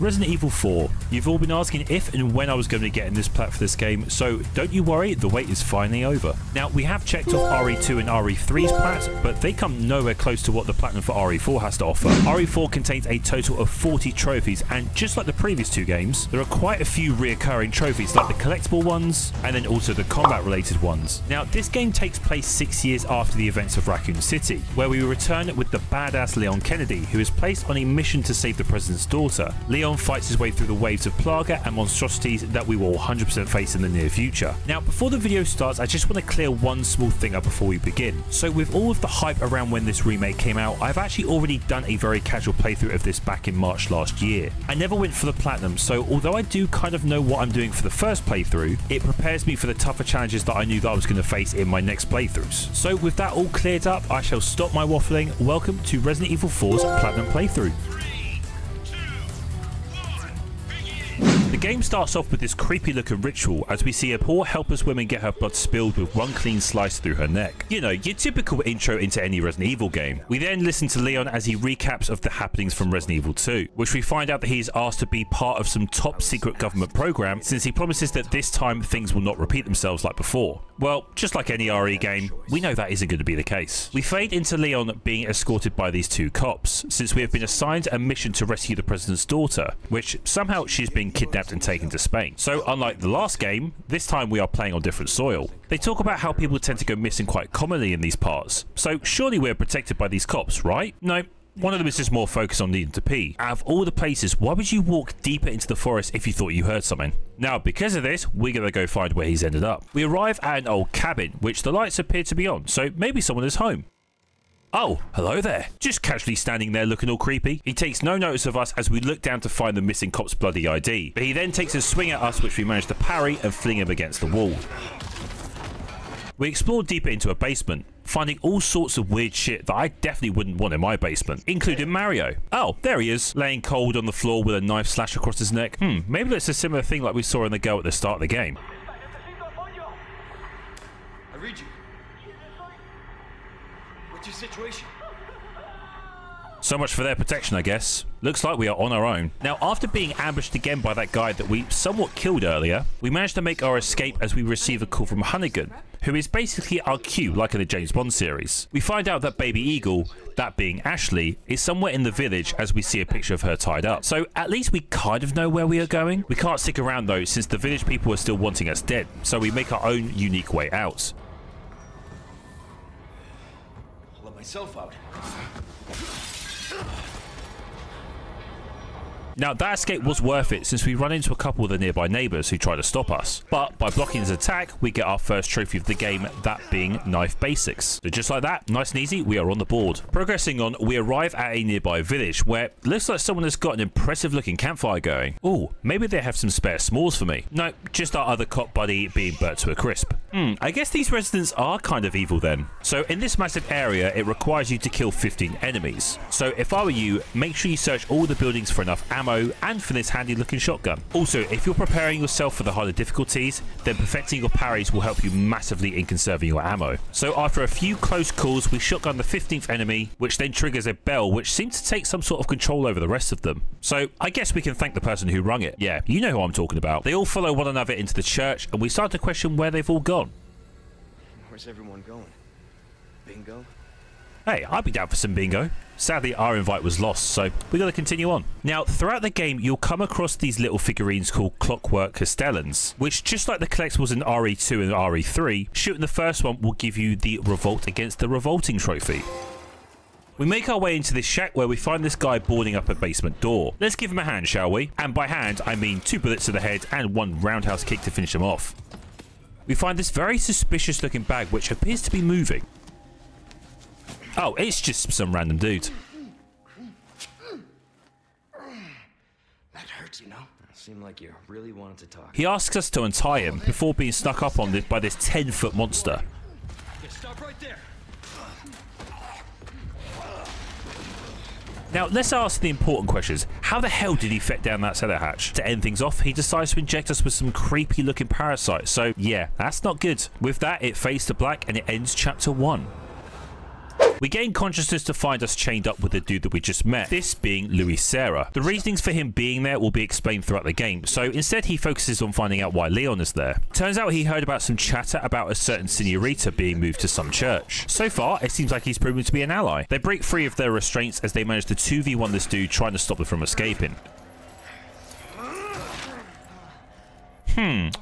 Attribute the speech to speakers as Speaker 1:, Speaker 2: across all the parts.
Speaker 1: Resident Evil 4. You've all been asking if and when I was going to get in this plat for this game, so don't you worry, the wait is finally over. Now, we have checked off RE2 and RE3's plats, but they come nowhere close to what the platinum for RE4 has to offer. RE4 contains a total of 40 trophies, and just like the previous two games, there are quite a few reoccurring trophies, like the collectible ones, and then also the combat-related ones. Now, this game takes place 6 years after the events of Raccoon City, where we return with the badass Leon Kennedy, who is placed on a mission to save the president's daughter. Leon fights his way through the waves of plaga and monstrosities that we will 100% face in the near future. Now, before the video starts, I just want to clear one small thing up before we begin. So with all of the hype around when this remake came out, I've actually already done a very casual playthrough of this back in March last year. I never went for the platinum, so although I do kind of know what I'm doing for the first playthrough, it prepares me for the tougher challenges that I knew that I was going to face in my next playthroughs. So with that all cleared up, I shall stop my waffling. Welcome to Resident Evil 4's platinum playthrough. The game starts off with this creepy looking ritual as we see a poor helpless woman get her blood spilled with one clean slice through her neck. You know, your typical intro into any Resident Evil game. We then listen to Leon as he recaps of the happenings from Resident Evil 2, which we find out that he is asked to be part of some top secret government program since he promises that this time things will not repeat themselves like before. Well, just like any RE game, we know that isn't going to be the case. We fade into Leon being escorted by these two cops, since we have been assigned a mission to rescue the president's daughter, which somehow she's been kidnapped and taken to Spain. So unlike the last game, this time we are playing on different soil. They talk about how people tend to go missing quite commonly in these parts, so surely we're protected by these cops, right? No. One of them is just more focused on needing to pee. Out of all the places, why would you walk deeper into the forest if you thought you heard something? Now, because of this, we're going to go find where he's ended up. We arrive at an old cabin, which the lights appear to be on, so maybe someone is home. Oh, hello there. Just casually standing there looking all creepy. He takes no notice of us as we look down to find the missing cop's bloody ID, but he then takes a swing at us, which we manage to parry and fling him against the wall. We explore deeper into a basement, finding all sorts of weird shit that I definitely wouldn't want in my basement, including Mario. Oh, there he is, laying cold on the floor with a knife slash across his neck. Maybe that's a similar thing like we saw in the girl at the start of the game.
Speaker 2: I read you. What's your situation?
Speaker 1: So much for their protection, I guess. Looks like we are on our own. Now, after being ambushed again by that guy that we somewhat killed earlier, we managed to make our escape as we receive a call from Hunnigan, who is basically our Q, like in the James Bond series. We find out that Baby Eagle, that being Ashley, is somewhere in the village as we see a picture of her tied up. So at least we kind of know where we are going. We can't stick around though, since the village people are still wanting us dead, so we make our own unique way out.
Speaker 2: I'll let myself out.
Speaker 1: Now, that escape was worth it since we run into a couple of the nearby neighbours who try to stop us. But by blocking his attack, we get our first trophy of the game, that being Knife Basics. So just like that, nice and easy, we are on the board. Progressing on, we arrive at a nearby village where it looks like someone has got an impressive looking campfire going. Ooh, maybe they have some spare s'mores for me. No, just our other cop buddy being burnt to a crisp. I guess these residents are kind of evil then. So in this massive area, it requires you to kill 15 enemies. So if I were you, make sure you search all the buildings for enough ammo and for this handy looking shotgun. Also, if you're preparing yourself for the harder difficulties, then perfecting your parries will help you massively in conserving your ammo. So after a few close calls, we shotgun the 15th enemy, which then triggers a bell which seems to take some sort of control over the rest of them. So I guess we can thank the person who rung it. Yeah, you know who I'm talking about. They all follow one another into the church and we start to question where they've all gone.
Speaker 2: Where's everyone going? Bingo?
Speaker 1: Hey, I'd be down for some bingo. Sadly, our invite was lost, so we got to continue on. Now, throughout the game, you'll come across these little figurines called Clockwork Castellans, which, just like the collectibles in RE2 and RE3, shooting the first one will give you the Revolt Against the Revolting trophy. We make our way into this shack where we find this guy boarding up a basement door. Let's give him a hand, shall we? And by hand, I mean 2 bullets to the head and 1 roundhouse kick to finish him off. We find this very suspicious looking bag which appears to be moving. Oh, it's just some random dude.
Speaker 2: That hurts, you know? It seemed like you really wanted to talk.
Speaker 1: He asks us to untie him before being snuck up on by this 10-foot monster.
Speaker 2: Yeah, stop right there.
Speaker 1: Now, let's ask the important questions. How the hell did he fit down that cellar hatch? To end things off, he decides to inject us with some creepy looking parasites. So, yeah, that's not good. With that, it fades to black and it ends chapter 1. We gain consciousness to find us chained up with the dude that we just met, this being Louis Serra. The reasonings for him being there will be explained throughout the game, so instead he focuses on finding out why Leon is there. Turns out he heard about some chatter about a certain senorita being moved to some church. So far, it seems like he's proven to be an ally. They break free of their restraints as they manage to 2v1 this dude trying to stop them from escaping.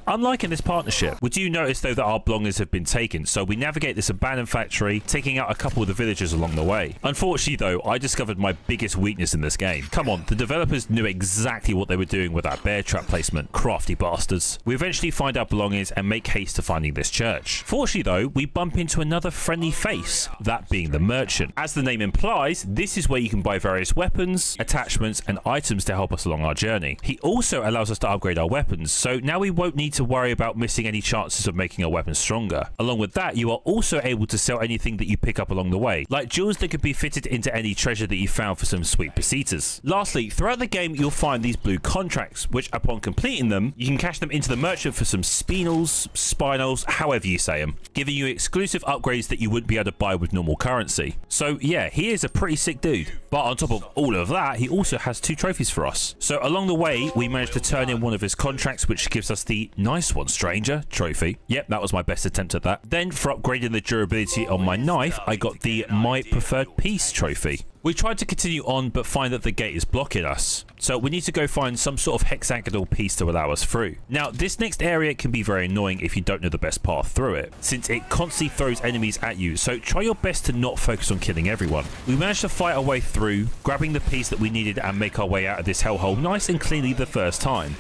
Speaker 1: Unlike in this partnership, we do notice though that our belongings have been taken, so we navigate this abandoned factory, taking out a couple of the villagers along the way. Unfortunately though, I discovered my biggest weakness in this game. Come on, the developers knew exactly what they were doing with that bear trap placement. Crafty bastards. We eventually find our belongings and make haste to finding this church. Fortunately though, we bump into another friendly face, that being the merchant. As the name implies, this is where you can buy various weapons, attachments, and items to help us along our journey. He also allows us to upgrade our weapons, so now we won't need to worry about missing any chances of making our weapons stronger. Along with that, you are also able to sell anything that you pick up along the way, like jewels that could be fitted into any treasure that you found for some sweet pesetas. Lastly, throughout the game, you'll find these blue contracts, which upon completing them, you can cash them into the merchant for some spinels, however you say them, giving you exclusive upgrades that you wouldn't be able to buy with normal currency. So yeah, he is a pretty sick dude. But on top of all of that, he also has 2 trophies for us. So along the way, we managed to turn in one of his contracts, which gives us the "Nice one, stranger" trophy. Yep, that was my best attempt at that. Then for upgrading the durability on my knife, I got the "My Preferred Piece" trophy. We tried to continue on, but find that the gate is blocking us. So we need to go find some sort of hexagonal piece to allow us through. Now, this next area can be very annoying if you don't know the best path through it, since it constantly throws enemies at you, so try your best to not focus on killing everyone. We managed to fight our way through, grabbing the piece that we needed and make our way out of this hellhole nice and cleanly the first time.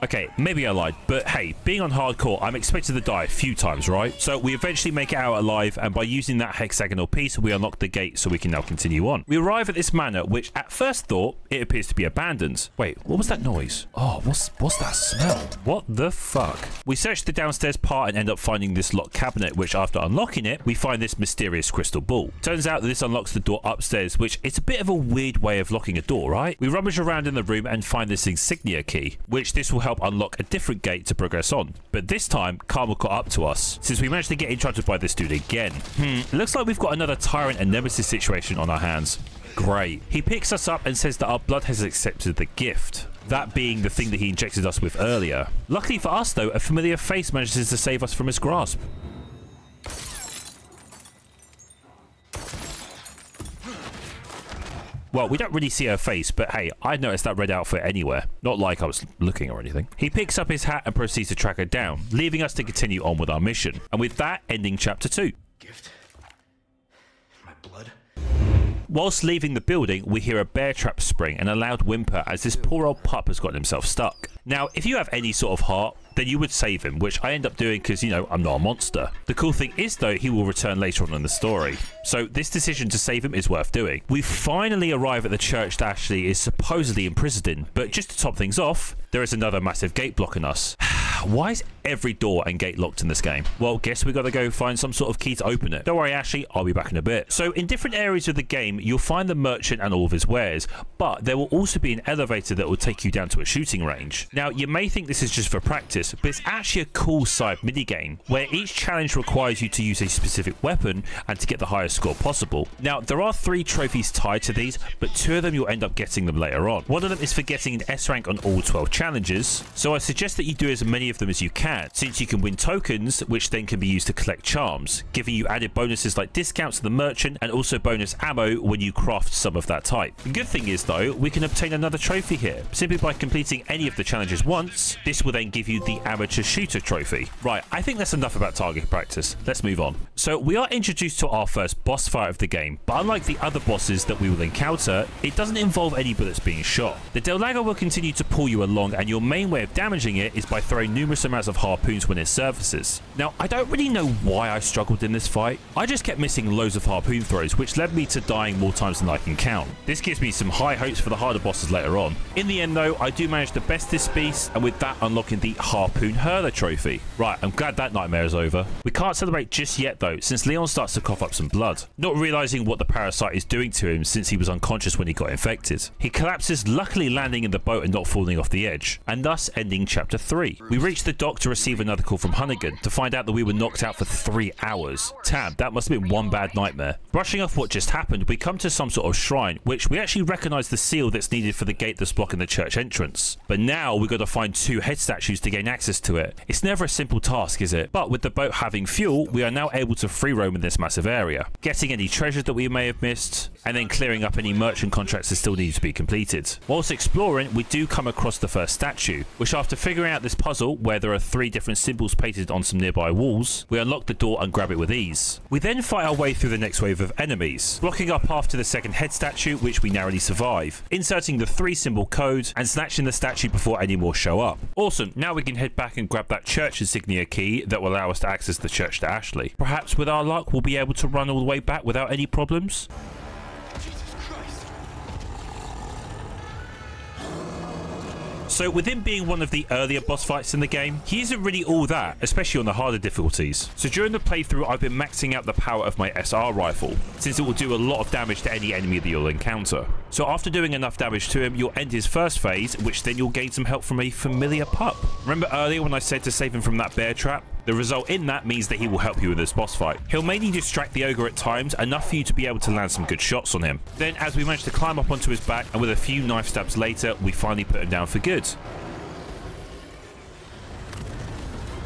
Speaker 1: Okay, maybe I lied, but hey, being on hardcore, I'm expected to die a few times, right? So we eventually make it out alive, and by using that hexagonal piece, we unlock the gate so we can now continue on. We arrive at this manor, which at first thought, it appears to be abandoned. Wait, what was that noise? Oh, what's that smell? What the fuck? We search the downstairs part and end up finding this locked cabinet, which after unlocking it, we find this mysterious crystal ball. Turns out that this unlocks the door upstairs, which it's a bit of a weird way of locking a door, right? We rummage around in the room and find this insignia key, which this will help unlock a different gate to progress on. But this time, karma caught up to us, since we managed to get interrupted by this dude again. It looks like we've got another tyrant and nemesis situation on our hands. Great. He picks us up and says that our blood has accepted the gift. That being the thing that he injected us with earlier. Luckily for us though, a familiar face manages to save us from his grasp. Well, we don't really see her face, but hey, I noticed that red outfit anywhere. Not like I was looking or anything. He picks up his hat and proceeds to track her down, leaving us to continue on with our mission. And with that, ending chapter 2.
Speaker 2: Gift? My blood?
Speaker 1: Whilst leaving the building, we hear a bear trap spring and a loud whimper as this poor old pup has gotten himself stuck. Now, if you have any sort of heart, then you would save him, which I end up doing because, you know, I'm not a monster. The cool thing is, though, he will return later on in the story. So this decision to save him is worth doing. We finally arrive at the church that Ashley is supposedly imprisoned in, but just to top things off, there is another massive gate blocking us. Why is every door and gate locked in this game? Well, guess we got to go find some sort of key to open it. Don't worry, Ashley, I'll be back in a bit. So in different areas of the game, you'll find the merchant and all of his wares, but there will also be an elevator that will take you down to a shooting range. Now, you may think this is just for practice, but it's actually a cool side minigame where each challenge requires you to use a specific weapon and to get the highest score possible. Now, there are 3 trophies tied to these, but 2 of them you'll end up getting them later on. One of them is for getting an S rank on all 12 challenges, so I suggest that you do as many of them as you can, since you can win tokens, which then can be used to collect charms, giving you added bonuses like discounts to the merchant and also bonus ammo when you craft some of that type. The good thing is, though, we can obtain another trophy here. Simply by completing any of the challenges once, this will then give you the amateur shooter trophy. Right, I think that's enough about target practice. Let's move on. So we are introduced to our first boss fight of the game, but unlike the other bosses that we will encounter, it doesn't involve any bullets being shot. The Delago will continue to pull you along, and your main way of damaging it is by throwing numerous amounts of harpoons when it surfaces. Now, I don't really know why I struggled in this fight. I just kept missing loads of harpoon throws, which led me to dying more times than I can count. This gives me some high hopes for the harder bosses later on. In the end though, I do manage to best this beast, and with that unlocking the Harpoon Hurler trophy. Right, I'm glad that nightmare is over. We can't celebrate just yet though, since Leon starts to cough up some blood, not realizing what the parasite is doing to him since he was unconscious when he got infected. He collapses, luckily landing in the boat and not falling off the edge, and thus ending chapter 3. We reached the dock to receive another call from Hunnigan to find out that we were knocked out for 3 hours. Damn, that must have been one bad nightmare. Brushing off what just happened, we come to some sort of shrine, which we actually recognize the seal that's needed for the gate that's blocking the church entrance. But now we've got to find 2 head statues to gain access to it. It's never a simple task, is it? But with the boat having fuel, we are now able to free roam in this massive area, getting any treasures that we may have missed, and then clearing up any merchant contracts that still need to be completed. Whilst exploring, we do come across the first statue, which after figuring out this puzzle, where there are 3 different symbols painted on some nearby walls, we unlock the door and grab it with ease. We then fight our way through the next wave of enemies, blocking our path to the second head statue, which we narrowly survive, inserting the 3 symbol code and snatching the statue before any more show up. Awesome, now we can head back and grab that church insignia key that will allow us to access the church to Ashley. Perhaps with our luck, we'll be able to run all the way back without any problems. So with him being one of the earlier boss fights in the game, he isn't really all that, especially on the harder difficulties. So during the playthrough, I've been maxing out the power of my SR rifle, since it will do a lot of damage to any enemy that you'll encounter. So after doing enough damage to him, you'll end his first phase, which then you'll gain some help from a familiar pup. Remember earlier when I said to save him from that bear trap? The result in that means that he will help you with this boss fight. He'll mainly distract the ogre at times, enough for you to be able to land some good shots on him. Then as we manage to climb up onto his back, and with a few knife stabs later, we finally put him down for good.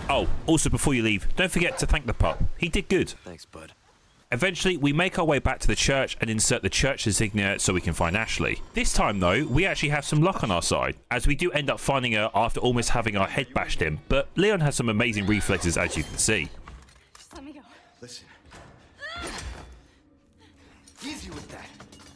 Speaker 1: Oh, also before you leave, don't forget to thank the pup. He did good.
Speaker 2: Thanks, bud.
Speaker 1: Eventually, we make our way back to the church and insert the church insignia so we can find Ashley. This time though, we actually have some luck on our side, as we do end up finding her after almost having our head bashed in, but Leon has some amazing reflexes, as you can see.
Speaker 3: Just let me go.
Speaker 2: Listen. Easy with that.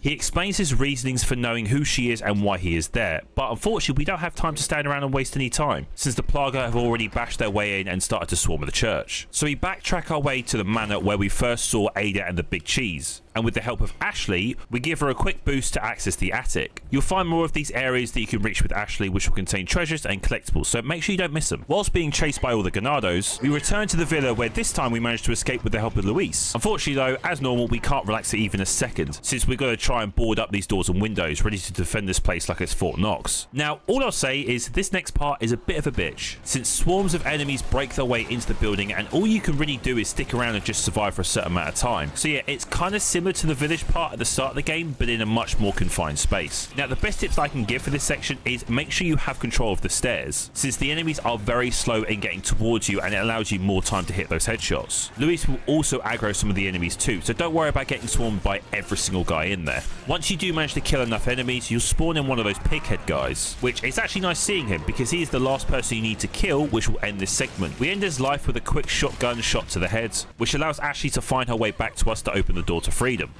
Speaker 1: He explains his reasonings for knowing who she is and why he is there, but unfortunately we don't have time to stand around and waste any time, since the Plaga have already bashed their way in and started to swarm the church. So we backtrack our way to the manor where we first saw Ada and the Big Cheese, and with the help of Ashley, we give her a quick boost to access the attic. You'll find more of these areas that you can reach with Ashley, which will contain treasures and collectibles, so make sure you don't miss them. Whilst being chased by all the Ganados, we return to the villa where this time we managed to escape with the help of Luis. Unfortunately though, as normal, we can't relax for even a second, since we've got to try and board up these doors and windows, ready to defend this place like it's Fort Knox. Now, all I'll say is this next part is a bit of a bitch, since swarms of enemies break their way into the building and all you can really do is stick around and just survive for a certain amount of time. So yeah, it's kind of similar to the village part at the start of the game, but in a much more confined space. Now, the best tips I can give for this section is make sure you have control of the stairs, since the enemies are very slow in getting towards you and it allows you more time to hit those headshots. Luis will also aggro some of the enemies too, so don't worry about getting swarmed by every single guy in there. Once you do manage to kill enough enemies, you'll spawn in one of those pighead guys, which is actually nice seeing him because he is the last person you need to kill, which will end this segment. We end his life with a quick shotgun shot to the head, which allows Ashley to find her way back to us to open the door to freedom.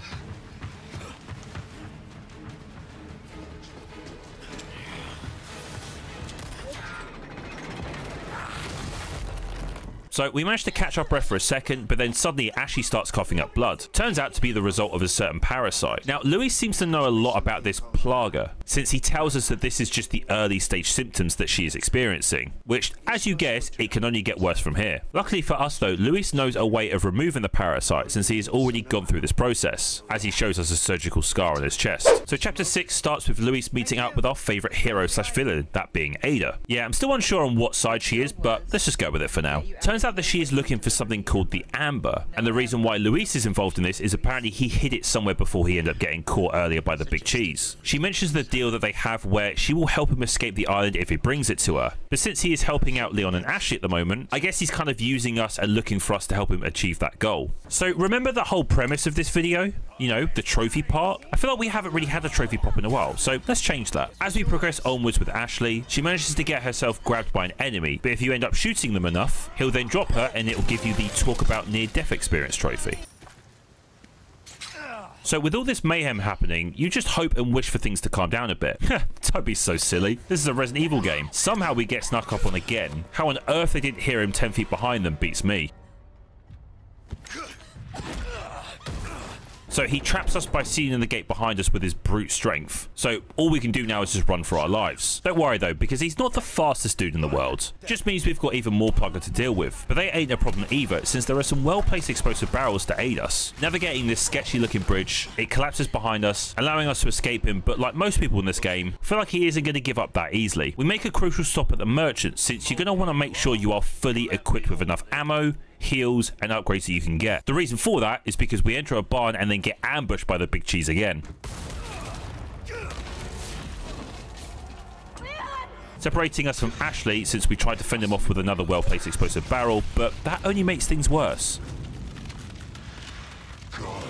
Speaker 1: So we managed to catch our breath for a second, but then suddenly Ashley starts coughing up blood. Turns out to be the result of a certain parasite. Now, Luis seems to know a lot about this Plaga, since he tells us that this is just the early stage symptoms that she is experiencing, which, as you guess, it can only get worse from here. Luckily for us though, Luis knows a way of removing the parasite since he has already gone through this process, as he shows us a surgical scar on his chest. So chapter 6 starts with Luis meeting up with our favourite hero slash villain, that being Ada. Yeah, I'm still unsure on what side she is, but let's just go with it for now. Turns out that she is looking for something called the Amber, and the reason why Luis is involved in this is apparently he hid it somewhere before he ended up getting caught earlier by the Big Cheese. She mentions the deal that they have where she will help him escape the island if he brings it to her, but since he is helping out Leon and Ashley at the moment, I guess he's kind of using us and looking for us to help him achieve that goal. So remember the whole premise of this video? You know, the trophy part? I feel like we haven't really had a trophy pop in a while, so let's change that. As we progress onwards with Ashley, she manages to get herself grabbed by an enemy, but if you end up shooting them enough, he'll then drop her and it will give you the talk about near-death experience trophy. So with all this mayhem happening, you just hope and wish for things to calm down a bit. Don't be so silly. This is a Resident Evil game. Somehow we get snuck up on again. How on earth they didn't hear him 10 feet behind them beats me. So he traps us by sealing the gate behind us with his brute strength. So all we can do now is just run for our lives. Don't worry though, because he's not the fastest dude in the world. Just means we've got even more plugger to deal with. But they ain't a problem either, since there are some well-placed explosive barrels to aid us. Navigating this sketchy looking bridge, it collapses behind us, allowing us to escape him, but like most people in this game, I feel like he isn't going to give up that easily. We make a crucial stop at the merchant, since you're going to want to make sure you are fully equipped with enough ammo, heals, and upgrades that you can get. The reason for that is because we enter a barn and then get ambushed by the big cheese again. Separating us from Ashley, since we tried to fend him off with another well-placed explosive barrel, but that only makes things worse.
Speaker 3: God,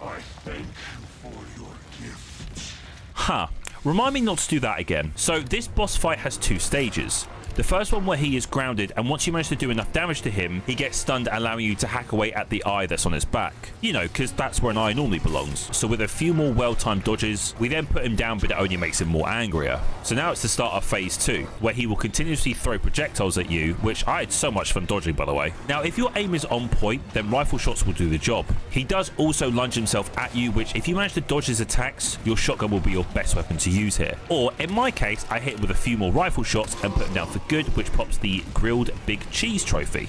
Speaker 3: I thank you for your gift.
Speaker 1: Huh. Remind me not to do that again. So this boss fight has 2 stages. The first one where he is grounded, and once you manage to do enough damage to him, he gets stunned, allowing you to hack away at the eye that's on his back. You know, because that's where an eye normally belongs. So with a few more well-timed dodges, we then put him down, but it only makes him more angrier. So now it's the start of phase 2, where he will continuously throw projectiles at you, which I had so much fun dodging, by the way. Now, if your aim is on point, then rifle shots will do the job. He does also lunge himself at you, which if you manage to dodge his attacks, your shotgun will be your best weapon to use here. Or, in my case, I hit him with a few more rifle shots and put him down for good, which pops the grilled big cheese trophy.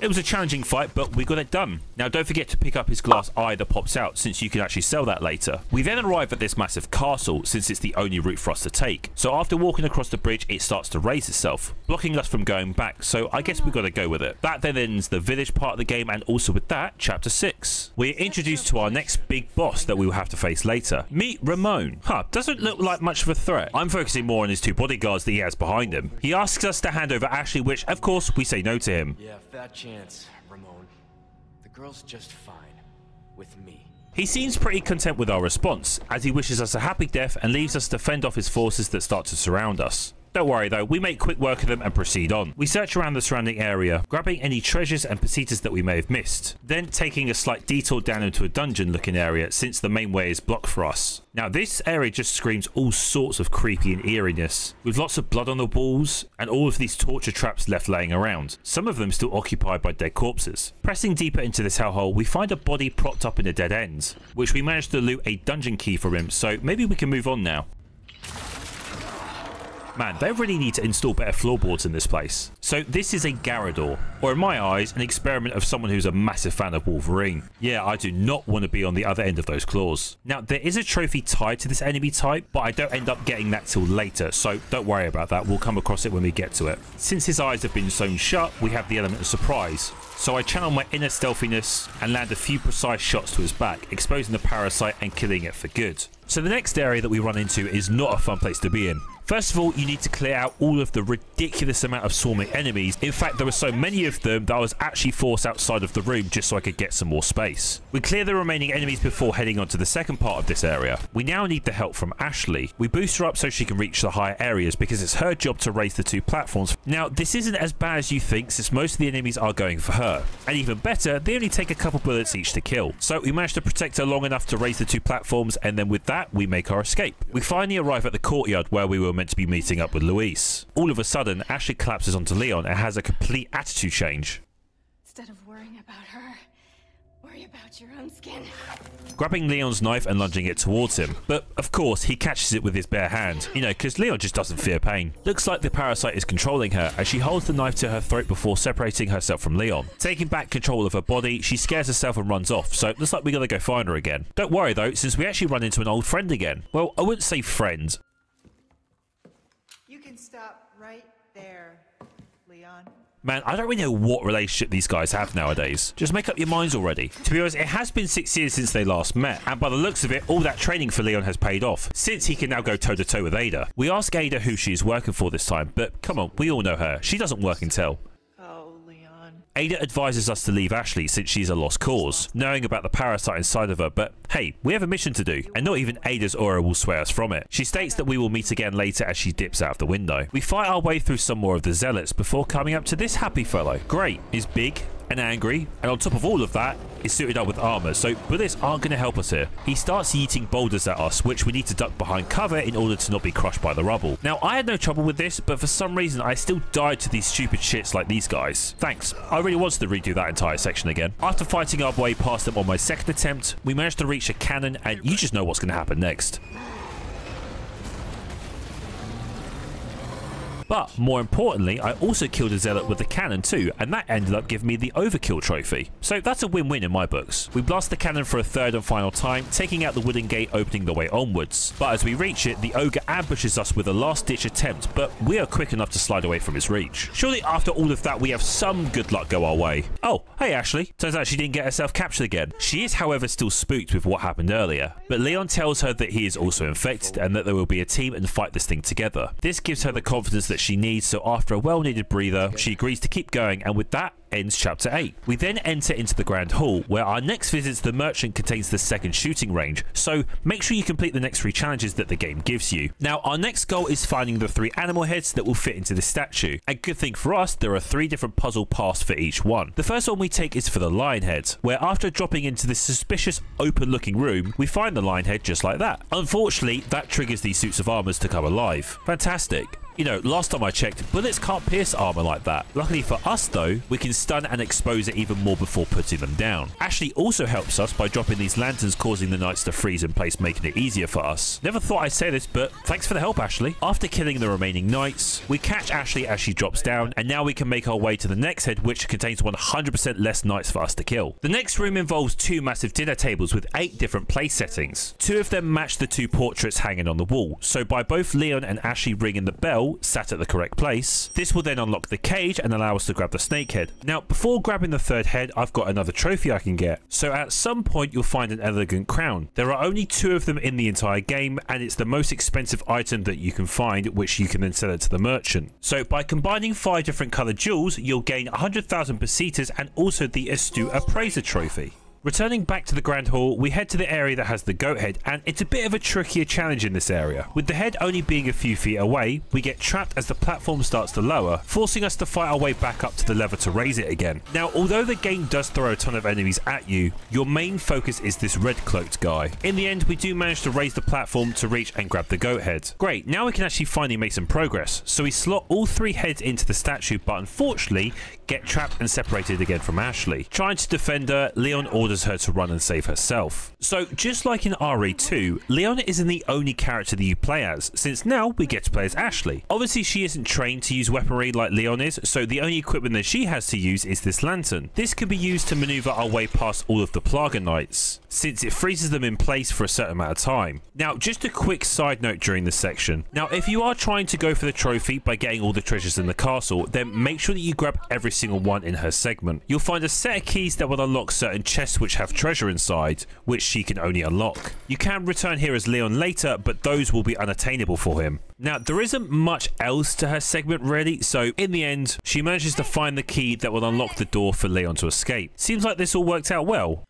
Speaker 1: It was a challenging fight, but we got it done. Now don't forget to pick up his glass eye that pops out, since you can actually sell that later. We then arrive at this massive castle, since it's the only route for us to take. So after walking across the bridge, it starts to raise itself, blocking us from going back, so I guess we got to go with it. That then ends the village part of the game, and also with that, chapter 6. We're introduced to our next big boss that we will have to face later. Meet Ramon. Huh, doesn't look like much of a threat. I'm focusing more on his 2 bodyguards that he has behind him. He asks us to hand over Ashley, which of course we say no to him.
Speaker 2: Yeah, fat chance, Ramon. The girl's just fine. With me.
Speaker 1: He seems pretty content with our response, as he wishes us a happy death and leaves us to fend off his forces that start to surround us. Don't worry though, we make quick work of them and proceed on. We search around the surrounding area, grabbing any treasures and pesetas that we may have missed, then taking a slight detour down into a dungeon looking area, since the main way is blocked for us. Now this area just screams all sorts of creepy and eeriness, with lots of blood on the walls and all of these torture traps left laying around, some of them still occupied by dead corpses. Pressing deeper into this hellhole, we find a body propped up in a dead end, which we managed to loot a dungeon key from him, so maybe we can move on now. Man, they really need to install better floorboards in this place. So this is a Garrador, or in my eyes, an experiment of someone who's a massive fan of Wolverine. Yeah, I do not want to be on the other end of those claws. Now, there is a trophy tied to this enemy type, but I don't end up getting that till later, so don't worry about that. We'll come across it when we get to it. Since his eyes have been sewn shut, we have the element of surprise. So I channel my inner stealthiness and land a few precise shots to his back, exposing the parasite and killing it for good. So the next area that we run into is not a fun place to be in. First of all, you need to clear out all of the ridiculous amount of swarming enemies. In fact, there were so many of them that I was actually forced outside of the room just so I could get some more space. We clear the remaining enemies before heading on to the second part of this area. We now need the help from Ashley. We boost her up so she can reach the higher areas because it's her job to raise the 2 platforms. Now, this isn't as bad as you think, since most of the enemies are going for her. And even better, they only take a couple bullets each to kill. So we managed to protect her long enough to raise the 2 platforms, and then with that, we make our escape. We finally arrive at the courtyard where we were meant to be meeting up with Luis. All of a sudden, Ashley collapses onto Leon and has a complete attitude change.
Speaker 4: Instead of worrying about her, worry about your own skin.
Speaker 1: Grabbing Leon's knife and lunging it towards him. But, of course, he catches it with his bare hand. You know, because Leon just doesn't fear pain. Looks like the parasite is controlling her as she holds the knife to her throat before separating herself from Leon. Taking back control of her body, she scares herself and runs off, so it looks like we gotta go find her again. Don't worry though, since we actually run into an old friend again. Well, I wouldn't say friend.
Speaker 5: You can stop right there, Leon.
Speaker 1: Man, I don't really know what relationship these guys have nowadays. Just make up your minds already. To be honest, it has been 6 years since they last met, and by the looks of it, all that training for Leon has paid off, since he can now go toe-to-toe with Ada. We ask Ada who she is working for this time, but come on, we all know her. She doesn't work in Tel.
Speaker 5: Oh, Leon.
Speaker 1: Ada advises us to leave Ashley since she's a lost cause, knowing about the parasite inside of her, but hey, we have a mission to do, and not even Ada's aura will sway us from it. She states that we will meet again later as she dips out of the window. We fight our way through some more of the zealots before coming up to this happy fellow. Great, is big, and angry, and on top of all of that, is suited up with armor, so bullets aren't going to help us here. He starts yeeting boulders at us, which we need to duck behind cover in order to not be crushed by the rubble. Now, I had no trouble with this, but for some reason, I still died to these stupid shits like these guys. Thanks. I really wanted to redo that entire section again. After fighting our way past them on my second attempt, we managed to reach a cannon, and you just know what's going to happen next. But more importantly, I also killed a zealot with the cannon too, and that ended up giving me the overkill trophy. So that's a win-win in my books. We blast the cannon for a third and final time, taking out the wooden gate opening the way onwards. But as we reach it, the ogre ambushes us with a last-ditch attempt, but we are quick enough to slide away from his reach. Surely after all of that, we have some good luck go our way. Oh, hey Ashley. Turns out she didn't get herself captured again. She is, however, still spooked with what happened earlier. But Leon tells her that he is also infected and that there will be a team and fight this thing together. This gives her the confidence that she needs, so after a well-needed breather, she agrees to keep going, and with that ends chapter 8. We then enter into the Grand Hall, where our next visit to the merchant contains the second shooting range, so make sure you complete the next 3 challenges that the game gives you. Now, our next goal is finding the 3 animal heads that will fit into the statue, and good thing for us, there are 3 different puzzle paths for each one. The first one we take is for the lion head, where after dropping into this suspicious open-looking room, we find the lion head just like that. Unfortunately, that triggers these suits of armors to come alive. Fantastic. You know, last time I checked, bullets can't pierce armor like that. Luckily for us though, we can stun and expose it even more before putting them down. Ashley also helps us by dropping these lanterns, causing the knights to freeze in place, making it easier for us. Never thought I'd say this, but thanks for the help, Ashley. After killing the remaining knights, we catch Ashley as she drops down, and now we can make our way to the next head, which contains 100% less knights for us to kill. The next room involves 2 massive dinner tables with 8 different place settings. 2 of them match the 2 portraits hanging on the wall, so by both Leon and Ashley ringing the bell, sat at the correct place, this will then unlock the cage and allow us to grab the snake head. Now, before grabbing the 3rd head, I've got another trophy I can get. So at some point, you'll find an elegant crown. There are only 2 of them in the entire game, and it's the most expensive item that you can find, which you can then sell it to the merchant. So by combining 5 different colored jewels, you'll gain 100,000 pesetas and also the Astute Appraiser trophy. Returning back to the Grand Hall, we head to the area that has the goat head, and it's a bit of a trickier challenge in this area. With the head only being a few feet away, we get trapped as the platform starts to lower, forcing us to fight our way back up to the lever to raise it again. Now, although the game does throw a ton of enemies at you, your main focus is this red cloaked guy. In the end, we do manage to raise the platform to reach and grab the goat head. Great, now we can actually finally make some progress. So we slot all 3 heads into the statue, but unfortunately, get trapped and separated again from Ashley. Trying to defend her, Leon orders her to run and save herself. So just like in RE2, Leon isn't the only character that you play as, since now we get to play as Ashley. Obviously she isn't trained to use weaponry like Leon is, so the only equipment that she has to use is this lantern. This can be used to maneuver our way past all of the Plaga Knights, since it freezes them in place for a certain amount of time. Now, just a quick side note during this section. Now, if you are trying to go for the trophy by getting all the treasures in the castle, then make sure that you grab every single one in her segment. You'll find a set of keys that will unlock certain chests which have treasure inside, which she can only unlock. You can return here as Leon later, but those will be unattainable for him. Now, there isn't much else to her segment really, so in the end, she manages to find the key that will unlock the door for Leon to escape. Seems like this all worked out well.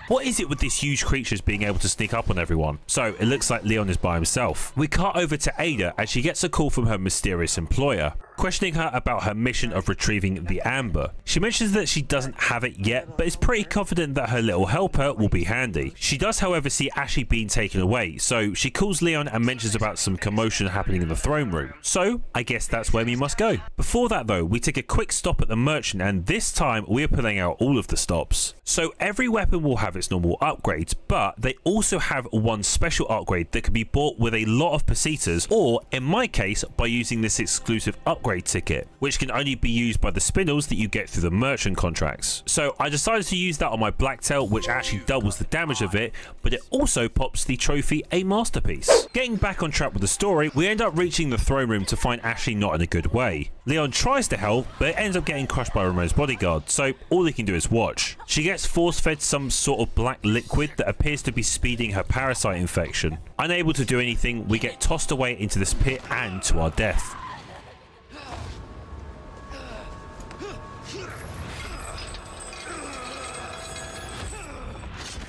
Speaker 1: What is it with these huge creatures being able to sneak up on everyone? So it looks like Leon is by himself. We cut over to Ada as she gets a call from her mysterious employer, questioning her about her mission of retrieving the amber. She mentions that she doesn't have it yet, but is pretty confident that her little helper will be handy. She does, however, see Ashley being taken away, so she calls Leon and mentions about some commotion happening in the throne room. So I guess that's where we must go. Before that though, we take a quick stop at the merchant, and this time we are pulling out all of the stops. So every weapon will have its normal upgrades, but they also have one special upgrade that can be bought with a lot of pesetas, or in my case by using this exclusive upgrade ticket, which can only be used by the spindles that you get through the merchant contracts. So I decided to use that on my blacktail, which actually doubles the damage of it, but it also pops the trophy a masterpiece. Getting back on track with the story, we end up reaching the throne room to find Ashley not in a good way. Leon tries to help, but it ends up getting crushed by Ramon's bodyguard, so all he can do is watch. She gets force-fed some sort of black liquid that appears to be speeding her parasite infection. Unable to do anything, we get tossed away into this pit and to our death.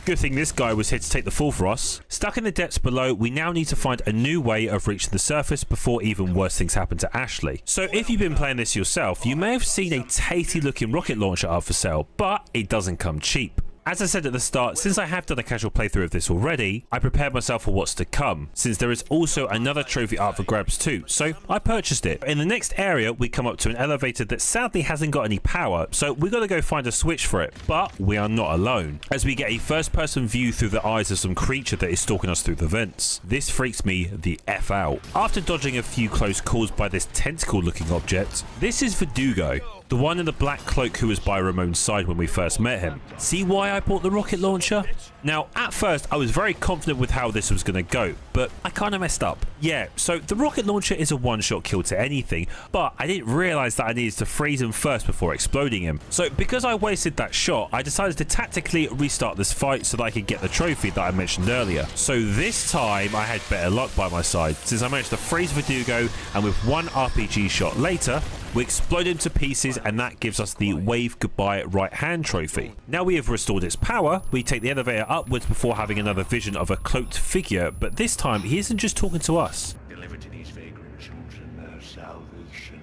Speaker 1: Good thing this guy was here to take the fall for us. Stuck in the depths below, we now need to find a new way of reaching the surface before even worse things happen to Ashley. So if you've been playing this yourself, you may have seen a tasty looking rocket launcher up for sale, but it doesn't come cheap. As I said at the start, since I have done a casual playthrough of this already, I prepared myself for what's to come, since there is also another trophy up for grabs too, so I purchased it. In the next area, we come up to an elevator that sadly hasn't got any power, so we got to go find a switch for it, but we are not alone, as we get a first-person view through the eyes of some creature that is stalking us through the vents. This freaks me the F out. After dodging a few close calls by this tentacle-looking object, this is Verdugo, the one in the black cloak who was by Ramon's side when we first met him. See why I bought the rocket launcher? Now, at first, I was very confident with how this was going to go, but I kind of messed up. Yeah, so the rocket launcher is a one-shot kill to anything, but I didn't realize that I needed to freeze him first before exploding him. So because I wasted that shot, I decided to tactically restart this fight so that I could get the trophy that I mentioned earlier. So this time, I had better luck by my side, since I managed to freeze Verdugo, and with one RPG shot later, we explode him to pieces, and that gives us the wave goodbye right hand trophy. Now we have restored its power, we take the elevator upwards before having another vision of a cloaked figure, but this time he isn't just talking to us.
Speaker 3: Deliver to these vagrant children their salvation.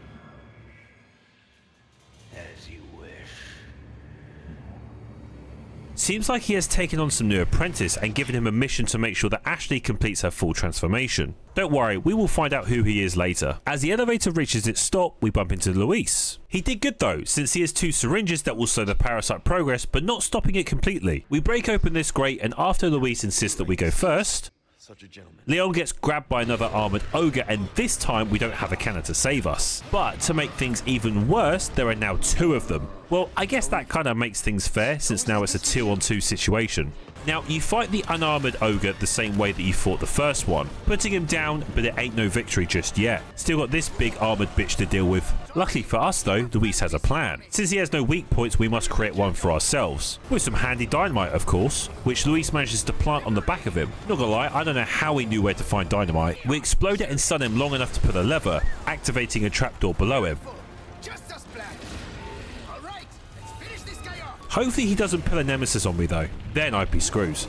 Speaker 3: As you wish.
Speaker 1: Seems like he has taken on some new apprentice and given him a mission to make sure that Ashley completes her full transformation. Don't worry, we will find out who he is later. As the elevator reaches its stop, we bump into Luis. He did good though, since he has 2 syringes that will slow the parasite progress, but not stopping it completely. We break open this grate, and after Luis insists that we go first,
Speaker 2: Such a gentleman.
Speaker 1: Leon gets grabbed by another armoured ogre, and this time we don't have a cannon to save us. But to make things even worse, there are now 2 of them. Well, I guess that kind of makes things fair, since now it's a 2-on-2 situation. Now, you fight the unarmoured ogre the same way that you fought the first one, putting him down, but it ain't no victory just yet. Still got this big armoured bitch to deal with. Luckily for us though, Luis has a plan. Since he has no weak points, we must create one for ourselves. With some handy dynamite, of course, which Luis manages to plant on the back of him. Not gonna lie, I don't know how he knew where to find dynamite. We explode it and stun him long enough to pull a lever, activating a trapdoor below him. Hopefully he doesn't pull a nemesis on me though, then I'd be screws.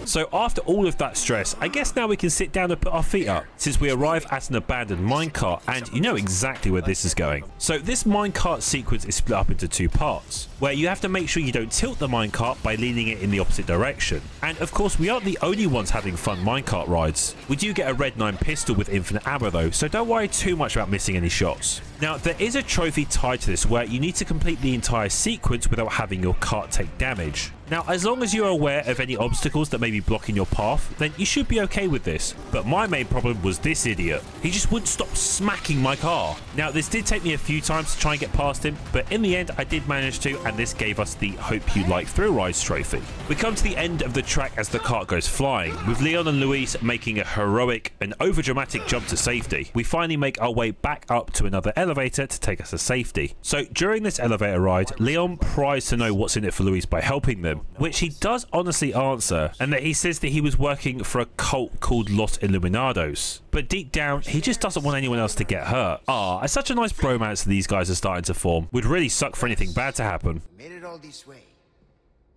Speaker 1: So after all of that stress, I guess now we can sit down and put our feet up, since we arrive at an abandoned minecart, and you know exactly where this is going. So this minecart sequence is split up into 2 parts, where you have to make sure you don't tilt the minecart by leaning it in the opposite direction. And of course we aren't the only ones having fun minecart rides. We do get a red 9 pistol with infinite ammo though, so don't worry too much about missing any shots. Now there is a trophy tied to this where you need to complete the entire sequence without having your cart take damage. Now, as long as you're aware of any obstacles that may be blocking your path, then you should be okay with this. But my main problem was this idiot. He just wouldn't stop smacking my car. Now, this did take me a few times to try and get past him, but in the end, I did manage to, and this gave us the Hope You Like Thrill Rides trophy. We come to the end of the track as the cart goes flying, with Leon and Luis making a heroic and overdramatic jump to safety. We finally make our way back up to another elevator to take us to safety. So, during this elevator ride, Leon pries to know what's in it for Luis by helping them, which he does honestly answer, and that he says that he was working for a cult called Los Illuminados. But deep down, he just doesn't want anyone else to get hurt. It's such a nice bromance these guys are starting to form. Would really suck for anything bad to happen.
Speaker 6: Made it all this way.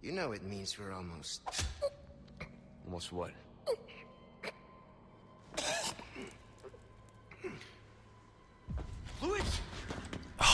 Speaker 6: You know it means we're almost...
Speaker 2: Almost what?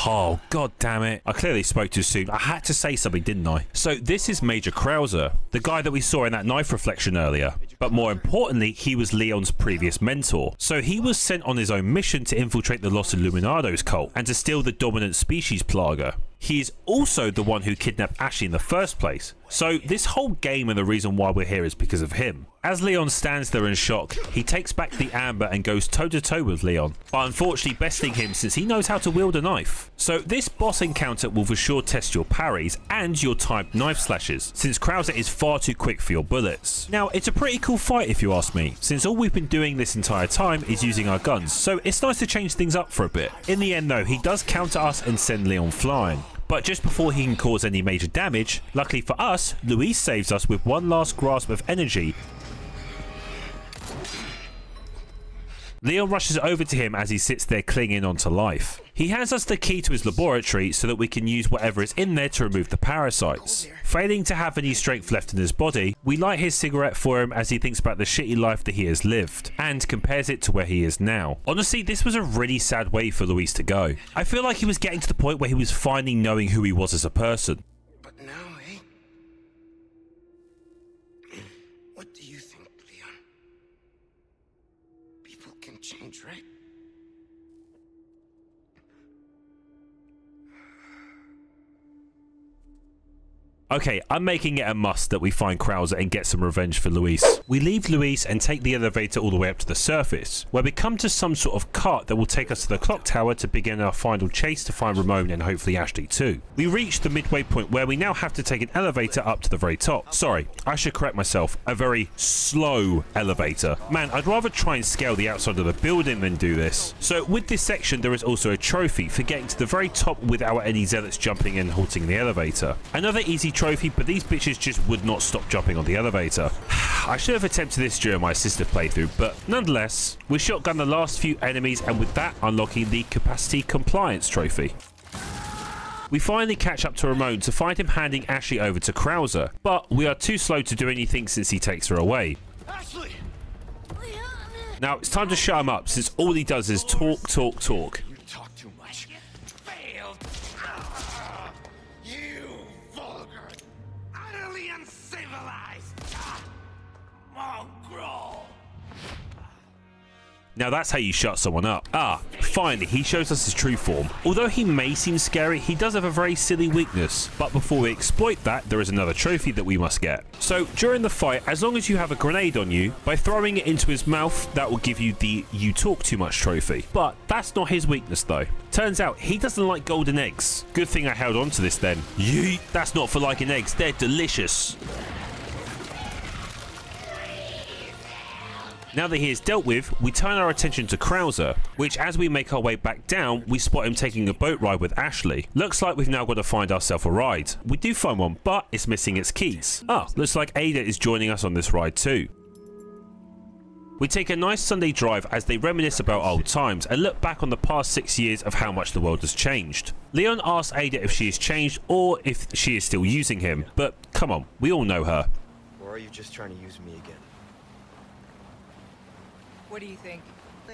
Speaker 1: Oh, god damn it. I clearly spoke too soon. I had to say something, didn't I? So this is Major Krauser, the guy that we saw in that knife reflection earlier. But more importantly, he was Leon's previous mentor. So he was sent on his own mission to infiltrate the Los Illuminados cult and to steal the dominant species Plaga. He is also the one who kidnapped Ashley in the first place. So this whole game and the reason why we're here is because of him. As Leon stands there in shock, he takes back the amber and goes toe to toe with Leon, but unfortunately besting him since he knows how to wield a knife. So this boss encounter will for sure test your parries and your timed knife slashes, since Krauser is far too quick for your bullets. Now it's a pretty cool fight if you ask me, since all we've been doing this entire time is using our guns, so it's nice to change things up for a bit. In the end though, he does counter us and send Leon flying. But just before he can cause any major damage, luckily for us, Luis saves us with one last grasp of energy Leon rushes over to him as he sits there clinging onto life. He hands us the key to his laboratory so that we can use whatever is in there to remove the parasites. Failing to have any strength left in his body, we light his cigarette for him as he thinks about the shitty life that he has lived, and compares it to where he is now. Honestly, this was a really sad way for Luis to go. I feel like he was getting to the point where he was finally knowing who he was as a person.
Speaker 6: But now, eh? What do you think, Leon? People can change, right?
Speaker 1: Okay, I'm making it a must that we find Krauser and get some revenge for Luis. We leave Luis and take the elevator all the way up to the surface, where we come to some sort of cart that will take us to the clock tower to begin our final chase to find Ramon and hopefully Ashley too. We reach the midway point where we now have to take an elevator up to the very top. Sorry, I should correct myself, a very slow elevator. Man, I'd rather try and scale the outside of the building than do this. So with this section there is also a trophy for getting to the very top without any zealots jumping and halting the elevator. Another easy trophy, but these bitches just would not stop jumping on the elevator. I should have attempted this during my assisted playthrough, but nonetheless, we shotgun the last few enemies and with that unlocking the capacity compliance trophy. We finally catch up to Ramon to find him handing Ashley over to Krauser, but we are too slow to do anything since he takes her away.
Speaker 3: Ashley!
Speaker 1: Now it's time to shut him up since all he does is talk, talk, talk.
Speaker 3: You talk too much. Failed! You vulgar, utterly uncivilized mongrel!
Speaker 1: Now that's how you shut someone up. Ah, finally, he shows us his true form. Although he may seem scary, he does have a very silly weakness. But before we exploit that, there is another trophy that we must get. So during the fight, as long as you have a grenade on you, by throwing it into his mouth, that will give you the you talk too much trophy. But that's not his weakness though. Turns out he doesn't like golden eggs. Good thing I held on to this then. Yeet, that's not for liking eggs, they're delicious. Now that he is dealt with, we turn our attention to Krauser, which as we make our way back down, we spot him taking a boat ride with Ashley. Looks like we've now got to find ourselves a ride. We do find one, but it's missing its keys. Ah, looks like Ada is joining us on this ride too. We take a nice Sunday drive as they reminisce about old times and look back on the past 6 years of how much the world has changed. Leon asks Ada if she has changed or if she is still using him, but come on, we all know her.
Speaker 2: Or are you just trying to use me again?
Speaker 5: What do you think?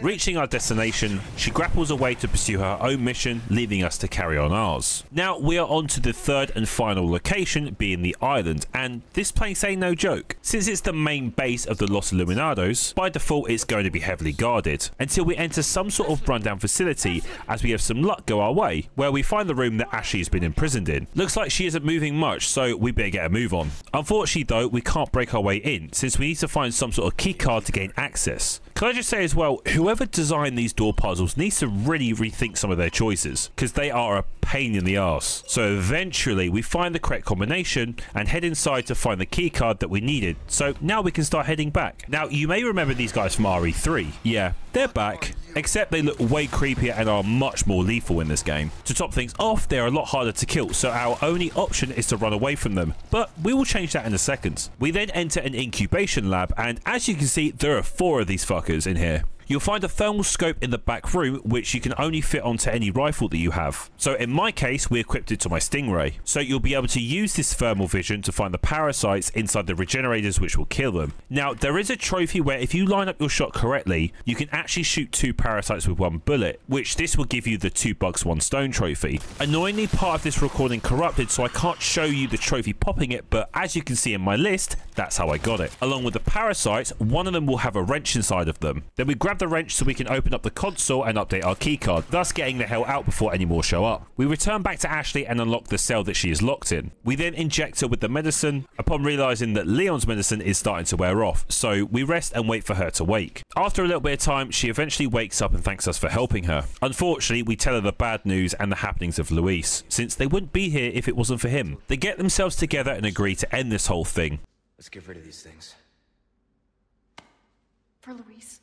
Speaker 1: Reaching our destination, she grapples away to pursue her own mission, leaving us to carry on ours. Now we are on to the third and final location, being the island, and this place ain't no joke. Since it's the main base of the Los Iluminados, by default it's going to be heavily guarded, until we enter some sort of rundown facility as we have some luck go our way, where we find the room that Ashley has been imprisoned in. Looks like she isn't moving much, so we better get a move on. Unfortunately though, we can't break our way in, since we need to find some sort of key card to gain access. Can I just say as well, whoever designed these door puzzles needs to really rethink some of their choices, because they are a pain in the arse. So eventually we find the correct combination and head inside to find the key card that we needed. So now we can start heading back. Now you may remember these guys from RE3. Yeah, they're back, except they look way creepier and are much more lethal in this game. To top things off, they're a lot harder to kill, so our only option is to run away from them, but we will change that in a second. We then enter an incubation lab, and as you can see, there are 4 of these fuckers in here. You'll find a thermal scope in the back room, which you can only fit onto any rifle that you have. So in my case, we equipped it to my Stingray. So you'll be able to use this thermal vision to find the parasites inside the regenerators, which will kill them. Now, there is a trophy where if you line up your shot correctly, you can actually shoot 2 parasites with 1 bullet, which this will give you the 2 bugs 1 stone trophy. Annoyingly, part of this recording corrupted, so I can't show you the trophy popping it, but as you can see in my list, that's how I got it. Along with the parasites, one of them will have a wrench inside of them. Then we grab the wrench so we can open up the console and update our keycard, thus getting the hell out before any more show up. We return back to Ashley and unlock the cell that she is locked in. We then inject her with the medicine upon realizing that Leon's medicine is starting to wear off, so we rest and wait for her to wake. After a little bit of time, she eventually wakes up and thanks us for helping her. Unfortunately, we tell her the bad news and the happenings of Luis, since they wouldn't be here if it wasn't for him. They get themselves together and agree to end this whole thing.
Speaker 2: Let's get rid of these things.
Speaker 4: For Luis.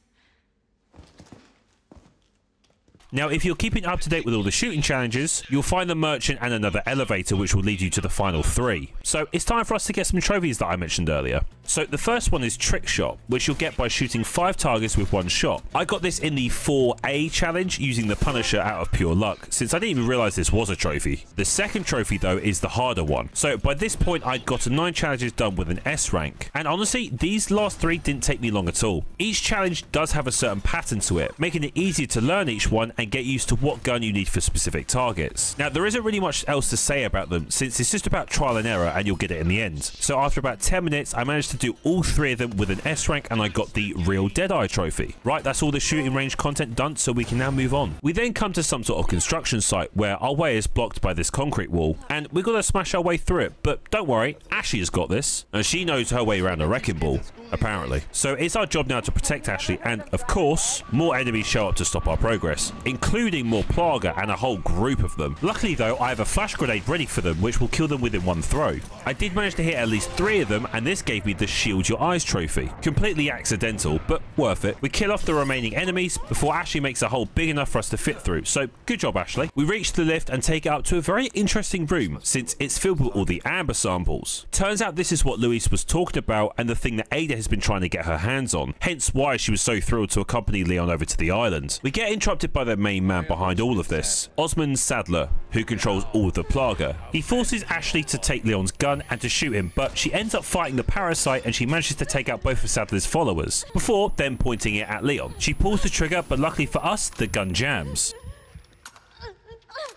Speaker 1: Now, if you're keeping up to date with all the shooting challenges, you'll find the merchant and another elevator, which will lead you to the final 3. So it's time for us to get some trophies that I mentioned earlier. So the first one is Trick Shot, which you'll get by shooting 5 targets with 1 shot. I got this in the 4A challenge using the Punisher out of pure luck, since I didn't even realize this was a trophy. The second trophy though is the harder one. So by this point I'd gotten 9 challenges done with an S rank. And honestly, these last 3 didn't take me long at all. Each challenge does have a certain pattern to it, making it easier to learn each one and get used to what gun you need for specific targets. Now there isn't really much else to say about them, since it's just about trial and error and you'll get it in the end. So after about 10 minutes I managed to do all 3 of them with an S rank and I got the Real Deadeye trophy. Right, that's all the shooting range content done, so we can now move on. We then come to some sort of construction site where our way is blocked by this concrete wall and we've got to smash our way through it, but don't worry, Ashley has got this and she knows her way around a wrecking ball, apparently. So it's our job now to protect Ashley, and of course more enemies show up to stop our progress, including more Plaga and a whole group of them. Luckily though, I have a flash grenade ready for them which will kill them within 1 throw. I did manage to hit at least 3 of them and this gave me the Shield Your Eyes trophy. Completely accidental, but worth it. We kill off the remaining enemies before Ashley makes a hole big enough for us to fit through, so good job Ashley. We reach the lift and take it up to a very interesting room since it's filled with all the amber samples. Turns out this is what Luis was talking about and the thing that Ada has been trying to get her hands on, hence why she was so thrilled to accompany Leon over to the island. We get interrupted by the main man behind all of this, Osmond Sadler, who controls all of the Plaga. He forces Ashley to take Leon's gun and to shoot him, but she ends up fighting the parasite and she manages to take out both of Sadler's followers, before then pointing it at Leon. She pulls the trigger, but luckily for us, the gun jams.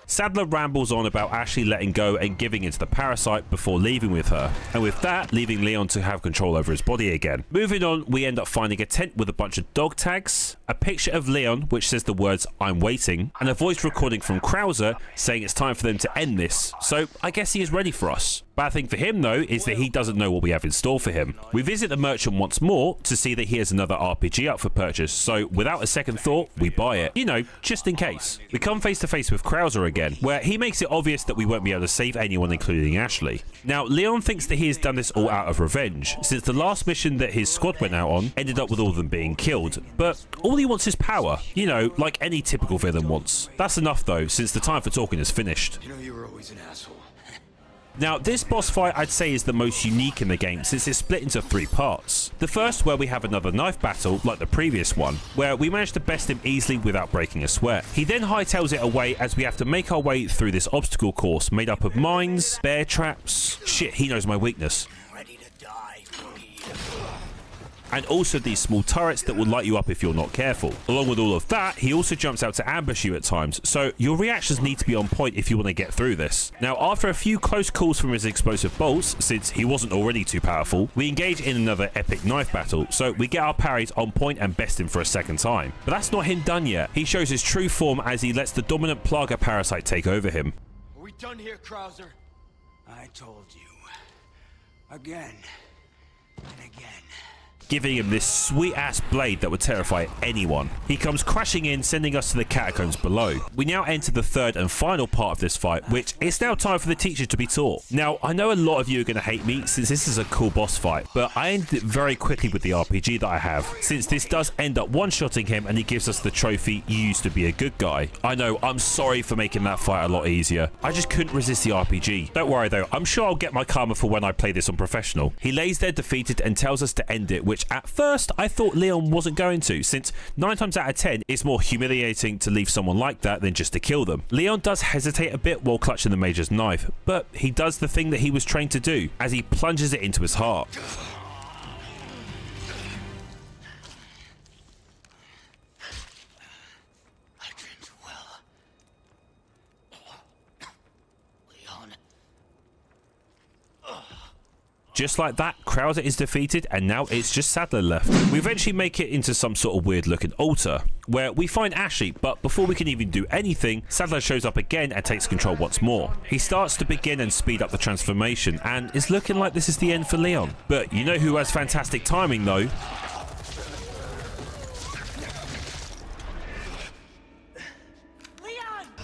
Speaker 1: Sadler rambles on about Ashley letting go and giving into the parasite before leaving with her, and with that, leaving Leon to have control over his body again. Moving on, we end up finding a tent with a bunch of dog tags, a picture of Leon which says the words "I'm waiting," and a voice recording from Krauser saying it's time for them to end this, so I guess he is ready for us. Bad thing for him though is that he doesn't know what we have in store for him. We visit the merchant once more to see that he has another RPG up for purchase, so without a second thought, we buy it. You know, just in case. We come face to face with Krauser again, where he makes it obvious that we won't be able to save anyone, including Ashley. Now, Leon thinks that he has done this all out of revenge, since the last mission that his squad went out on ended up with all of them being killed, but all he wants is power. You know, like any typical villain wants. That's enough though, since the time for talking is finished.
Speaker 2: You know you were always an asshole.
Speaker 1: Now, this boss fight I'd say is the most unique in the game since it's split into 3 parts. The first, where we have another knife battle like the previous one, where we manage to best him easily without breaking a sweat. He then hightails it away as we have to make our way through this obstacle course made up of mines, bear traps, shit, he knows my weakness,
Speaker 6: Ready to die, Boogie.
Speaker 1: and also these small turrets that will light you up if you're not careful. Along with all of that, he also jumps out to ambush you at times, so your reactions need to be on point if you want to get through this. Now, after a few close calls from his explosive bolts, since he wasn't already too powerful, we engage in another epic knife battle, so we get our parries on point and best him for a second time. But that's not him done yet. He shows his true form as he lets the dominant Plaga parasite take over him.
Speaker 2: Are we done here, Krauser?
Speaker 6: I told you. Again. And again.
Speaker 1: Giving him this sweet-ass blade that would terrify anyone. He comes crashing in, sending us to the catacombs below. We now enter the third and final part of this fight, which it's now time for the teacher to be taught. Now, I know a lot of you are going to hate me since this is a cool boss fight, but I ended it very quickly with the RPG that I have, since this does end up one-shotting him and he gives us the trophy, "You used to be a good guy." I know, I'm sorry for making that fight a lot easier. I just couldn't resist the RPG. Don't worry though, I'm sure I'll get my karma for when I play this on professional. He lays there defeated and tells us to end it, which at first I thought Leon wasn't going to, since 9 times out of 10 it's more humiliating to leave someone like that than just to kill them. Leon does hesitate a bit while clutching the Major's knife, but he does the thing that he was trained to do as he plunges it into his heart.
Speaker 6: I dreamed well. Leon.
Speaker 1: Just like that, Krauser is defeated and now it's just Sadler left. We eventually make it into some sort of weird looking altar where we find Ashley, but before we can even do anything, Sadler shows up again and takes control once more. He starts to begin and speed up the transformation and it's looking like this is the end for Leon. But you know who has fantastic timing though?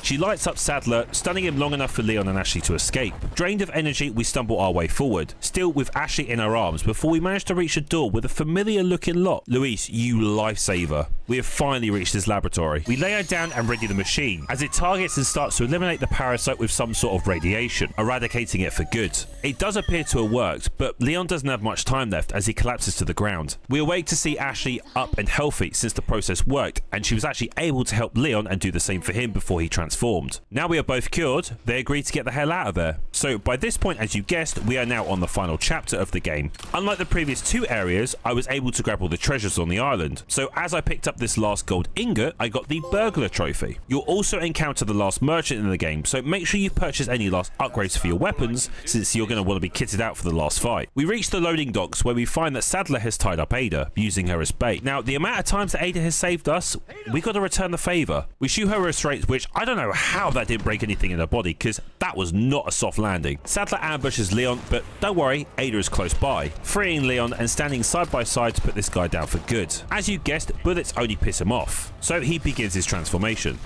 Speaker 1: She lights up Sadler, stunning him long enough for Leon and Ashley to escape. Drained of energy, we stumble our way forward, still with Ashley in our arms, before we manage to reach a door with a familiar looking lock. Luis, you lifesaver. We have finally reached his laboratory. We lay her down and ready the machine, as it targets and starts to eliminate the parasite with some sort of radiation, eradicating it for good. It does appear to have worked, but Leon doesn't have much time left as he collapses to the ground. We awake to see Ashley up and healthy since the process worked, and she was actually able to help Leon and do the same for him before he transformed. Now we are both cured, they agree to get the hell out of there. So by this point, as you guessed, we are now on the final chapter of the game. Unlike the previous two areas, I was able to grab all the treasures on the island. So as I picked up this last gold ingot, I got the burglar trophy. You'll also encounter the last merchant in the game, so make sure you purchase any last upgrades for your weapons, since you're going to want to be kitted out for the last fight. We reach the loading docks where we find that Sadler has tied up Ada, using her as bait. Now, the amount of times that Ada has saved us, we got to return the favor. We shoot her restraints, which I don't know how that didn't break anything in her body, because that was not a soft landing. Sadler ambushes Leon, but don't worry, Ada is close by, freeing Leon and standing side by side to put this guy down for good. As you guessed, bullets only piss him off, so he begins his transformation.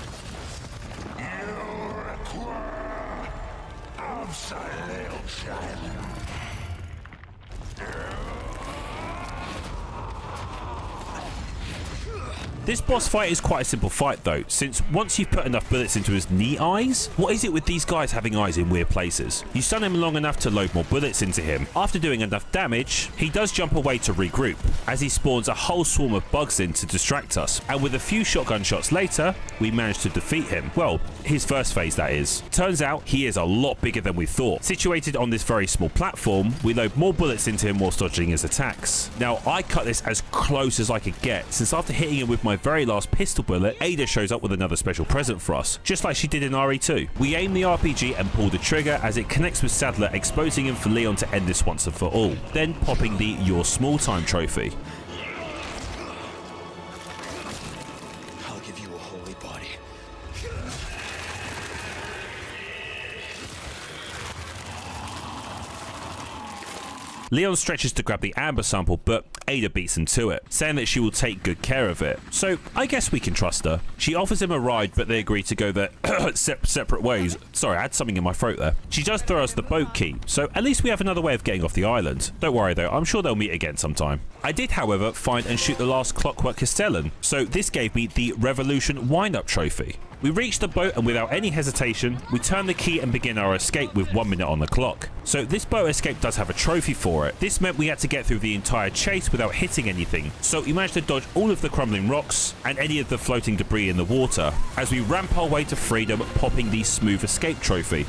Speaker 1: This boss fight is quite a simple fight though, since once you've put enough bullets into his knee eyes, what is it with these guys having eyes in weird places? You stun him long enough to load more bullets into him. After doing enough damage, he does jump away to regroup, as he spawns a whole swarm of bugs in to distract us, and with a few shotgun shots later, we managed to defeat him. Well, his first phase that is. Turns out he is a lot bigger than we thought. Situated on this very small platform, we load more bullets into him while dodging his attacks. Now I cut this as close as I could get, since after hitting him with my very last pistol bullet, Ada shows up with another special present for us, just like she did in RE2. We aim the RPG and pull the trigger as it connects with Sadler, exposing him for Leon to end this once and for all, then popping the Your Small Time trophy.
Speaker 2: I'll give you a holy body.
Speaker 1: Leon stretches to grab the amber sample, but Ada beats him to it, saying that she will take good care of it. So I guess we can trust her. She offers him a ride, but they agree to go their separate ways. Sorry, I had something in my throat there. She does throw us the boat key, so at least we have another way of getting off the island. Don't worry though, I'm sure they'll meet again sometime. I did, however, find and shoot the last Clockwork Castellan, so this gave me the Revolution Wind-Up trophy. We reach the boat and without any hesitation, we turn the key and begin our escape with 1 minute on the clock. So this boat escape does have a trophy for it. This meant we had to get through the entire chase without hitting anything, so we managed to dodge all of the crumbling rocks and any of the floating debris in the water as we ramp our way to freedom, popping the Smooth Escape trophy.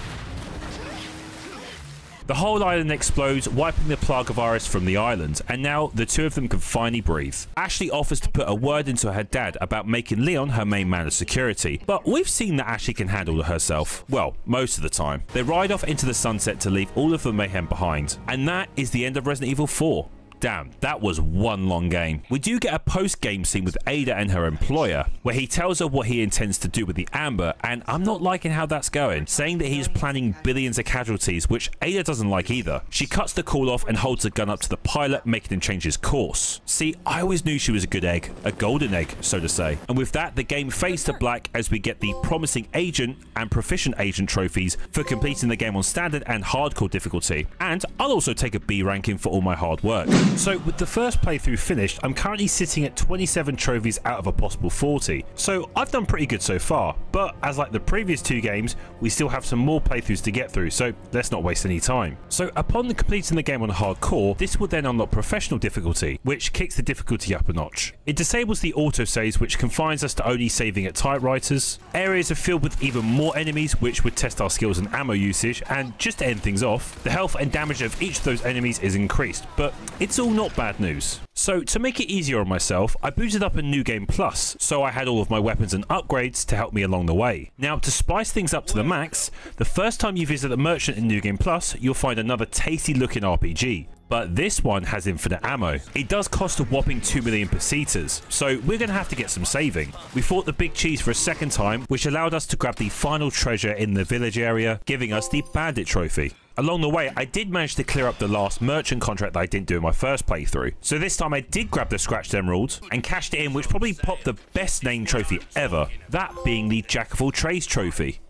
Speaker 1: The whole island explodes, wiping the plague of Iris from the island, and now the two of them can finally breathe. Ashley offers to put a word into her dad about making Leon her main man of security, but we've seen that Ashley can handle it herself. Well, most of the time. They ride off into the sunset to leave all of the mayhem behind. And that is the end of Resident Evil 4. Damn, that was one long game. We do get a post-game scene with Ada and her employer, where he tells her what he intends to do with the Amber, and I'm not liking how that's going, saying that he is planning billions of casualties, which Ada doesn't like either. She cuts the call off and holds a gun up to the pilot, making him change his course. See, I always knew she was a good egg, a golden egg, so to say. And with that, the game fades to black as we get the Promising Agent and Proficient Agent trophies for completing the game on standard and hardcore difficulty. And I'll also take a B ranking for all my hard work. So with the first playthrough finished, I'm currently sitting at 27 trophies out of a possible 40. So I've done pretty good so far, but as like the previous two games, we still have some more playthroughs to get through, so let's not waste any time. So upon completing the game on hardcore, this will then unlock professional difficulty, which kicks the difficulty up a notch. It disables the autosaves, which confines us to only saving at typewriters. Areas are filled with even more enemies, which would test our skills and ammo usage, and just to end things off, the health and damage of each of those enemies is increased, but it's all not bad news. So to make it easier on myself, I booted up a New Game Plus, so I had all of my weapons and upgrades to help me along the way. Now to spice things up to the max, the first time you visit the merchant in New Game Plus, you'll find another tasty looking RPG. But this one has infinite ammo. It does cost a whopping 2 million pesetas, so we're going to have to get some saving. We fought the big cheese for a second time, which allowed us to grab the final treasure in the village area, giving us the bandit trophy. Along the way, I did manage to clear up the last merchant contract that I didn't do in my first playthrough. So this time I did grab the Scratched Emerald and cashed it in, which probably popped the best named trophy ever, that being the Jack of all Trades trophy.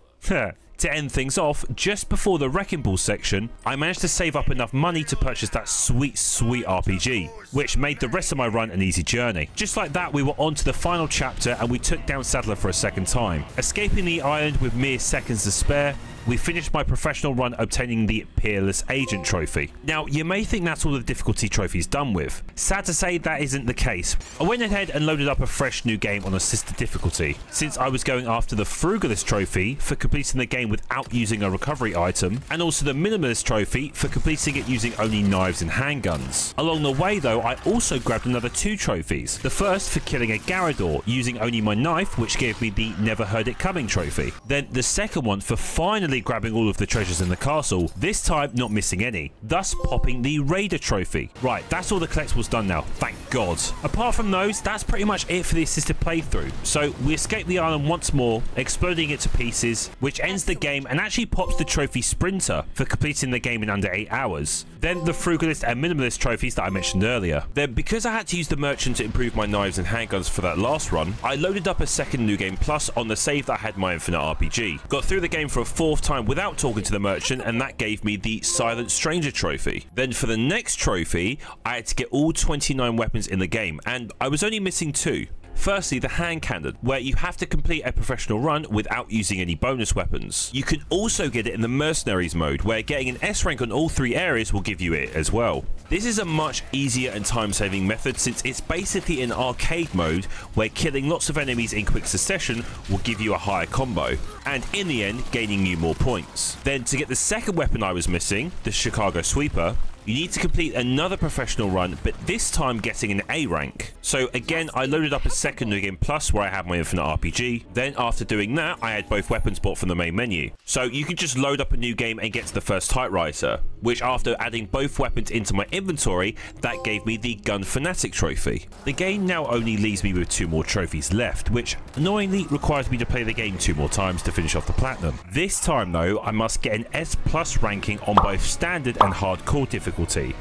Speaker 1: To end things off, just before the Wrecking Ball section, I managed to save up enough money to purchase that sweet RPG, which made the rest of my run an easy journey. Just like that, we were on to the final chapter and we took down Sadler for a second time. Escaping the island with mere seconds to spare, we finished my professional run obtaining the Peerless Agent trophy. Now, you may think that's all the difficulty trophy's done with. Sad to say, that isn't the case. I went ahead and loaded up a fresh new game on assisted difficulty, since I was going after the Frugalist trophy for completing the game without using a recovery item, and also the Minimalist trophy for completing it using only knives and handguns. Along the way though, I also grabbed another 2 trophies. The first for killing a Garrador using only my knife, which gave me the Never Heard It Coming trophy. Then the second one for finally grabbing all of the treasures in the castle, this time not missing any, thus popping the Raider trophy. Right, that's all the collectibles done now, thank God. Apart from those, that's pretty much it for the assisted playthrough. So we escape the island once more, exploding it to pieces, which ends the game and actually pops the trophy Sprinter for completing the game in under 8 hours. Then the Frugalist and Minimalist trophies that I mentioned earlier. Then, because I had to use the merchant to improve my knives and handguns for that last run, I loaded up a second New Game Plus on the save that I had my Infinite RPG. Got through the game for a 4th time without talking to the merchant, and that gave me the Silent Stranger trophy. Then for the next trophy, I had to get all 29 weapons in the game, and I was only missing 2. Firstly, the hand cannon, where you have to complete a professional run without using any bonus weapons. You can also get it in the mercenaries mode, where getting an S rank on all 3 areas will give you it as well. This is a much easier and time-saving method, since it's basically an arcade mode where killing lots of enemies in quick succession will give you a higher combo, and in the end gaining you more points. Then to get the second weapon I was missing, the Chicago Sweeper, you need to complete another professional run, but this time getting an A rank. So again, I loaded up a second New Game Plus where I had my Infinite RPG. Then after doing that, I had both weapons bought from the main menu. So you can just load up a new game and get to the first typewriter, which after adding both weapons into my inventory, that gave me the Gun Fanatic trophy. The game now only leaves me with 2 more trophies left, which annoyingly requires me to play the game 2 more times to finish off the platinum. This time though, I must get an S+ ranking on both standard and hardcore difficulty.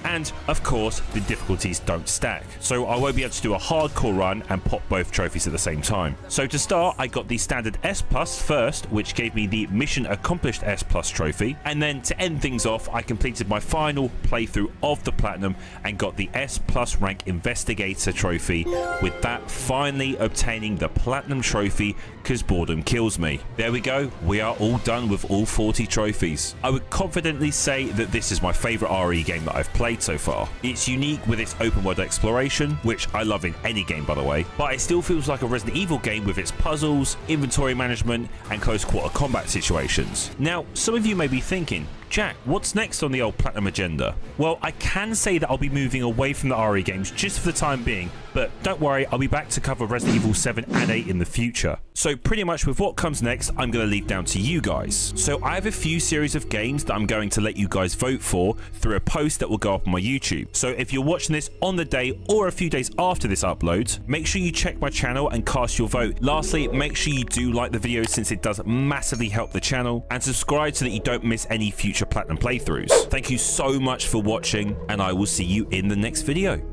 Speaker 1: And of course, the difficulties don't stack, so I won't be able to do a hardcore run and pop both trophies at the same time. So to start, I got the standard S+ first, which gave me the Mission Accomplished S+ trophy, and then to end things off, I completed my final playthrough of the platinum and got the S+ rank Investigator trophy, with that finally obtaining the platinum trophy because boredom kills me. There we go, we are all done with all 40 trophies. I would confidently say that this is my favourite RE game that I've played so far. It's unique with its open world exploration, which I love in any game by the way, but it still feels like a Resident Evil game with its puzzles, inventory management, and close quarter combat situations. Now, some of you may be thinking, Jack, what's next on the old platinum agenda? Well, I can say that I'll be moving away from the RE games just for the time being, but don't worry, I'll be back to cover Resident Evil 7 and 8 in the future. So pretty much with what comes next, I'm going to leave down to you guys. So I have a few series of games that I'm going to let you guys vote for through a post that will go up on my YouTube. So if you're watching this on the day or a few days after this uploads, make sure you check my channel and cast your vote. Lastly, make sure you do like the video since it does massively help the channel, and subscribe so that you don't miss any future platinum playthroughs. Thank you so much for watching, and I will see you in the next video.